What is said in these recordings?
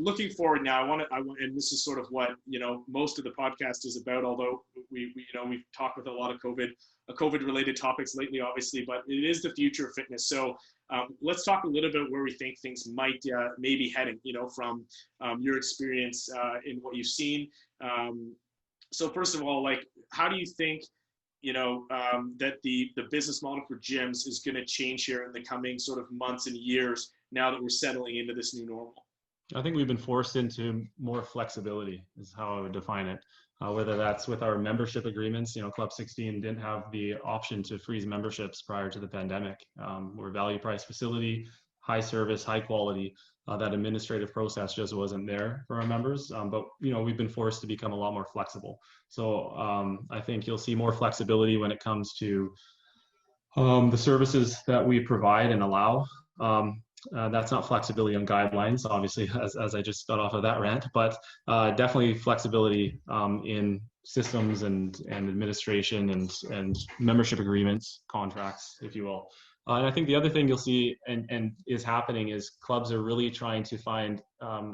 looking forward now, and this is sort of what, most of the podcast is about, although we've talked with a lot of COVID related topics lately, obviously, but it is the future of fitness. So let's talk a little bit where we think things might maybe heading, from your experience in what you've seen. So first of all, like, how do you think, that the business model for gyms is going to change here in the coming sort of months and years now that we're settling into this new normal? I think we've been forced into more flexibility is how I would define it. Whether that's with our membership agreements, Club 16 didn't have the option to freeze memberships prior to the pandemic. We're a value price facility, high service, high quality. That administrative process just wasn't there for our members. But we've been forced to become a lot more flexible. So I think you'll see more flexibility when it comes to the services that we provide and allow. That's not flexibility on guidelines, obviously, as I just got off of that rant, but definitely flexibility in systems and administration and membership agreements, contracts, if you will. And I think the other thing you'll see and is happening is clubs are really trying to find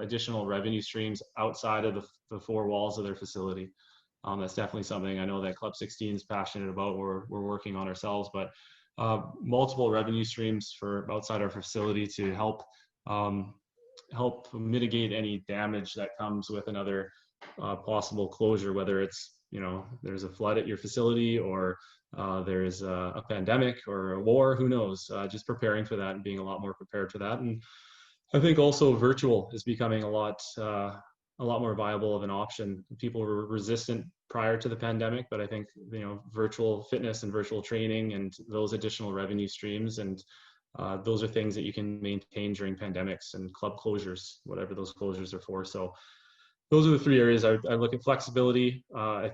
additional revenue streams outside of the four walls of their facility. That's definitely something I know that Club 16 is passionate about. We're working on ourselves, but multiple revenue streams for outside our facility to help mitigate any damage that comes with another possible closure, whether it's there's a flood at your facility or there's a pandemic or a war, who knows, just preparing for that and being a lot more prepared for that. And I think also virtual is becoming a lot more viable of an option. People were resistant prior to the pandemic, but I think virtual fitness and virtual training and those additional revenue streams, and those are things that you can maintain during pandemics and club closures, whatever those closures are for. So those are the three areas I look at. Flexibility. I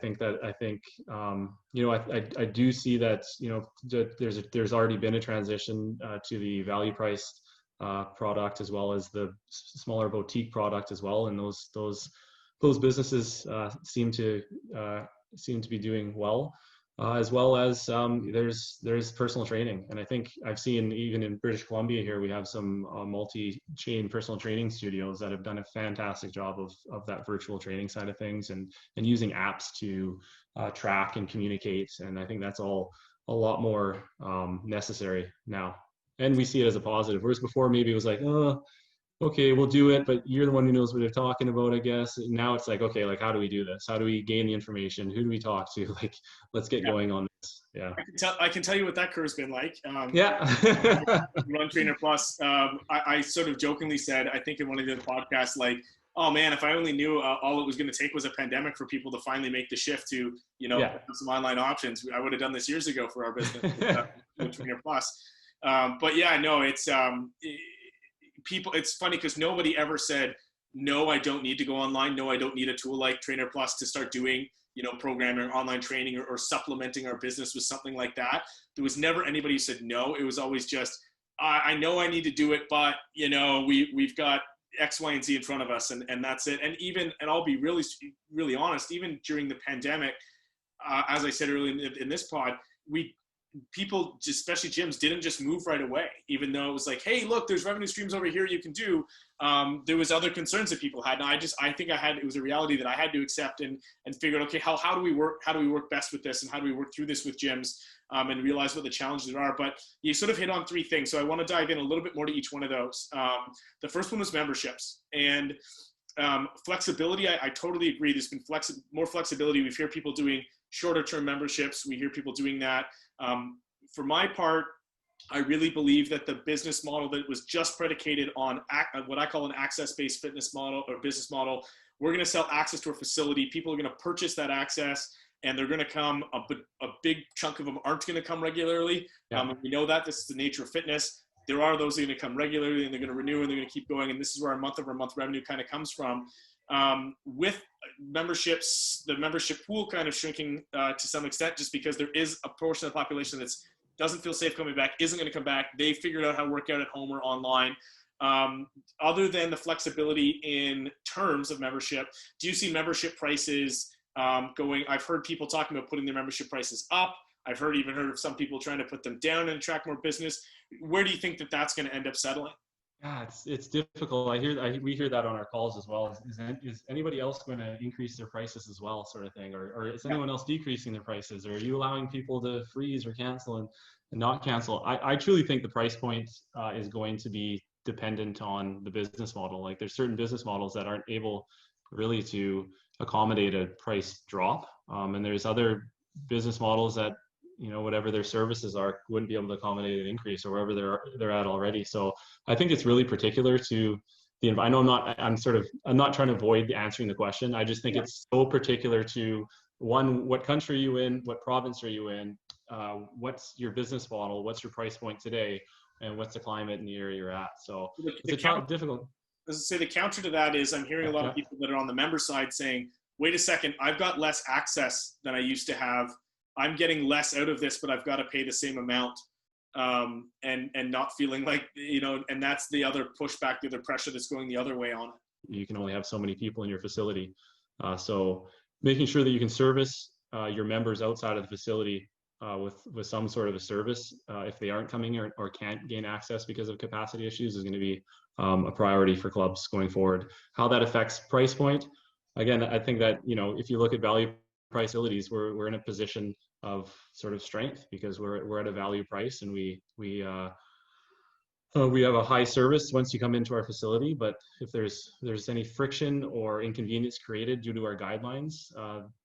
do see that there's already been a transition to the value priced product as well as the smaller boutique product as well, and those businesses seem to be doing well, as well as there's personal training. And I think I've seen even in British Columbia here, we have some multi-chain personal training studios that have done a fantastic job of that virtual training side of things and using apps to track and communicate. And I think that's all a lot more necessary now. And we see it as a positive. Whereas before, maybe it was like, oh, okay, we'll do it, but you're the one who knows what they're talking about, I guess. And now it's like, okay, like, how do we do this? How do we gain the information? Who do we talk to? Like, let's get going on this. Yeah. I can tell you what that curve's been like. Yeah. Run Trainer Plus. I sort of jokingly said, I think in one of the podcasts, like, oh man, if I only knew all it was going to take was a pandemic for people to finally make the shift to, some online options, I would have done this years ago for our business, with Trainer Plus. But yeah, no, it's people. It's funny because nobody ever said, no, I don't need to go online. No, I don't need a tool like Trainer Plus to start doing, programming or online training or supplementing our business with something like that. There was never anybody who said no. It was always just, I know I need to do it, but we've got X, Y, and Z in front of us, and that's it. And I'll be really, really honest, even during the pandemic, as I said earlier in this pod, people, especially gyms, didn't just move right away, even though it was like, hey, look, there's revenue streams over here you can do. There was other concerns that people had. And it was a reality that I had to accept and figure out, okay, how do we work best with this, and how do we work through this with gyms, and realize what the challenges are. But you sort of hit on three things. So I want to dive in a little bit more to each one of those. The first one was memberships and flexibility. I totally agree. There's been more flexibility. We hear people doing shorter term memberships. We hear people doing that. For my part, I really believe that the business model that was just predicated on what I call an access-based fitness model or business model, we're going to sell access to a facility. People are going to purchase that access, and they're going to come. A big chunk of them aren't going to come regularly. Yeah. We know that this is the nature of fitness. There are those that are going to come regularly, and they're going to renew, and they're going to keep going. And this is where our month-over-month revenue kind of comes from. With memberships, the membership pool kind of shrinking to some extent, just because there is a portion of the population that doesn't feel safe coming back, isn't going to come back. They figured out how to work out at home or online. Other than the flexibility in terms of membership, do you see membership prices going? I've heard people talking about putting their membership prices up. I've even heard of some people trying to put them down and attract more business. Where do you think that that's going to end up settling? Yeah, it's difficult. We hear that on our calls as well. Is anybody else going to increase their prices as well, sort of thing, or is Yeah. anyone else decreasing their prices, or are you allowing people to freeze or cancel and not cancel? I truly think the price point is going to be dependent on the business model. Like there's certain business models that aren't able really to accommodate a price drop, and there's other business models that whatever their services are wouldn't be able to accommodate an increase or wherever they're at already. So I think it's really particular to the. I know I'm not trying to avoid answering the question. I just think Yeah. it's so particular to one, what country are you in, what province are you in, what's your business model, what's your price point today, and what's the climate in the area you're at. So it's difficult. As I say, the counter to that is I'm hearing a lot of people that are on the member side saying, wait a second, I've got less access than I used to have. I'm getting less out of this, but I've got to pay the same amount. And not feeling like, and that's the other pushback, the other pressure that's going the other way on it. You can only have so many people in your facility. So making sure that you can service your members outside of the facility with some sort of a service, if they aren't coming or can't gain access because of capacity issues, is going to be a priority for clubs going forward. How that affects price point, again, I think that if you look at value price facilities, we're in a position of sort of strength because we're at a value price, and we have a high service once you come into our facility. But if there's any friction or inconvenience created due to our guidelines,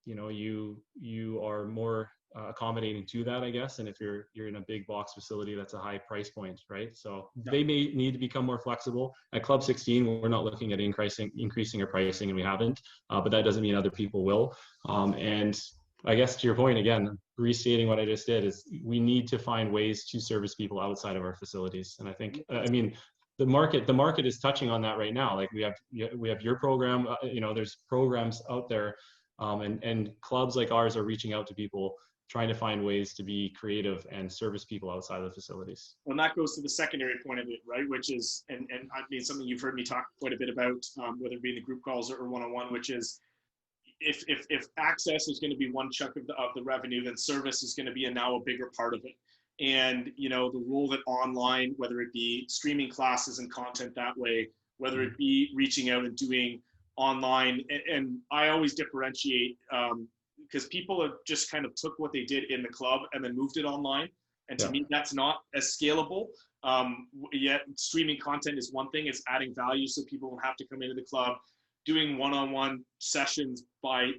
you are more accommodating to that, I guess. And if you're in a big box facility, that's a high price point, right? So they may need to become more flexible. At Club 16, we're not looking at increasing our pricing, and we haven't. But that doesn't mean other people will. And I guess to your point, again, restating what I just did, is we need to find ways to service people outside of our facilities. And I think, the market is touching on that right now. Like we have your program, there's programs out there, and clubs like ours are reaching out to people, trying to find ways to be creative and service people outside of the facilities. Well, and that goes to the secondary point of it, right? Which is, and I mean, something you've heard me talk quite a bit about, whether it be in the group calls or one-on-one, which is, if access is going to be one chunk of the revenue, then service is going to be now a bigger part of it. And the role that online, whether it be streaming classes and content that way, whether it be reaching out and doing online, and I always differentiate, because people have just kind of took what they did in the club and then moved it online. And to me, that's not as scalable. Yet streaming content is one thing; it's adding value so people don't have to come into the club. Doing one-on-one sessions by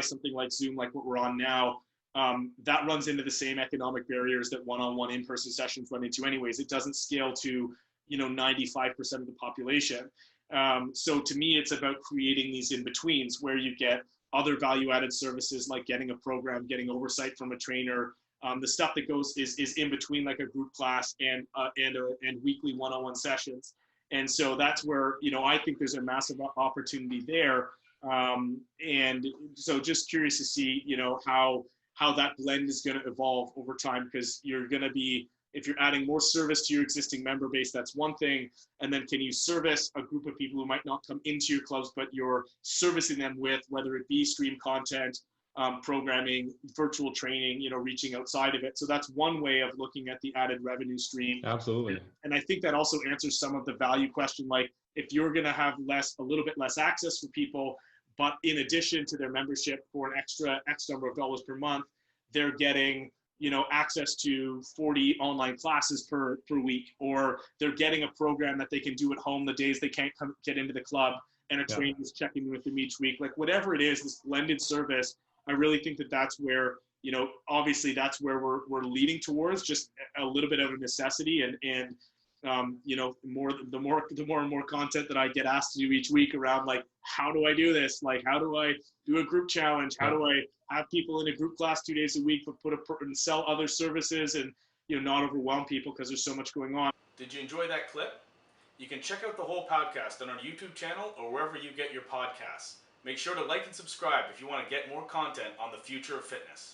something like Zoom, like what we're on now, that runs into the same economic barriers that one-on-one in-person sessions run into anyways. It doesn't scale to 95% of the population. So to me, it's about creating these in-betweens where you get other value-added services like getting a program, getting oversight from a trainer, the stuff that goes is in between, like a group class and weekly one-on-one sessions. And so that's where, I think there's a massive opportunity there. And so just curious to see, how that blend is going to evolve over time, because you're going to be, if you're adding more service to your existing member base, that's one thing. And then can you service a group of people who might not come into your clubs, but you're servicing them with, whether it be stream content, programming, virtual training, reaching outside of it. So that's one way of looking at the added revenue stream. Absolutely. And I think that also answers some of the value question. Like if you're going to have a little bit less access for people, but in addition to their membership for an extra X number of dollars per month, they're getting, access to 40 online classes per week, or they're getting a program that they can do at home the days they can't get into the club, and a trainer is checking with them each week. Like whatever it is, this blended service, I really think that that's where, obviously that's where we're leading towards, just a little bit of a necessity. And the more and more content that I get asked to do each week around, like, how do I do this? Like, how do I do a group challenge? How do I have people in a group class 2 days a week, but and sell other services and, not overwhelm people because there's so much going on. Did you enjoy that clip? You can check out the whole podcast on our YouTube channel or wherever you get your podcasts. Make sure to like and subscribe if you want to get more content on the future of fitness.